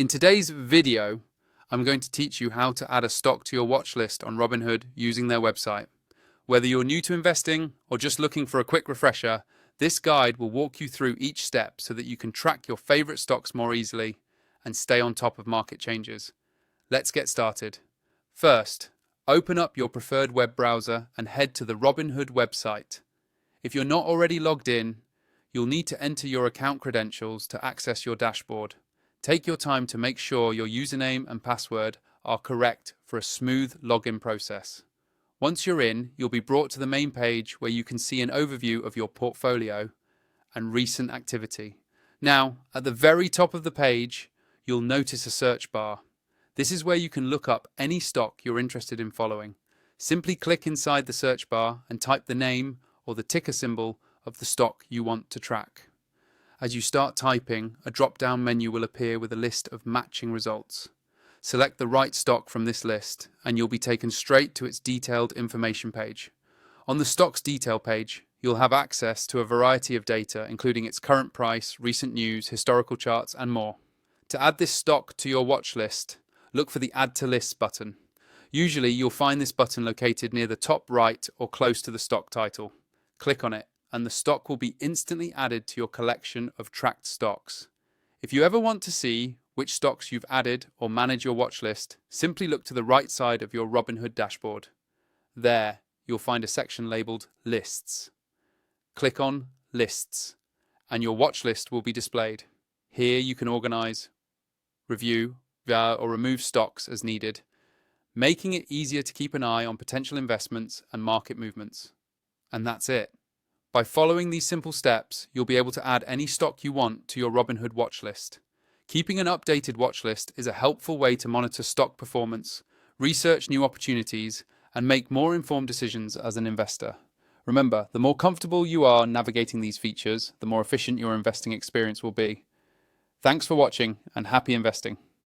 In today's video, I'm going to teach you how to add a stock to your watch list on Robinhood using their website. Whether you're new to investing or just looking for a quick refresher, this guide will walk you through each step so that you can track your favorite stocks more easily and stay on top of market changes. Let's get started. First, open up your preferred web browser and head to the Robinhood website. If you're not already logged in, you'll need to enter your account credentials to access your dashboard. Take your time to make sure your username and password are correct for a smooth login process. Once you're in, you'll be brought to the main page where you can see an overview of your portfolio and recent activity. Now, at the very top of the page, you'll notice a search bar. This is where you can look up any stock you're interested in following. Simply click inside the search bar and type the name or the ticker symbol of the stock you want to track. As you start typing, a drop-down menu will appear with a list of matching results. Select the right stock from this list, and you'll be taken straight to its detailed information page. On the stock's detail page, you'll have access to a variety of data, including its current price, recent news, historical charts, and more. To add this stock to your watch list, look for the Add to List button. Usually, you'll find this button located near the top right or close to the stock title. Click on it, and the stock will be instantly added to your collection of tracked stocks. If you ever want to see which stocks you've added or manage your watch list, simply look to the right side of your Robinhood dashboard. There, you'll find a section labeled Lists. Click on Lists, and your watch list will be displayed. Here you can organize, review, or remove stocks as needed, making it easier to keep an eye on potential investments and market movements. And that's it. By following these simple steps, you'll be able to add any stock you want to your Robinhood watch list. Keeping an updated watch list is a helpful way to monitor stock performance, research new opportunities, and make more informed decisions as an investor. Remember, the more comfortable you are navigating these features, the more efficient your investing experience will be. Thanks for watching, and happy investing.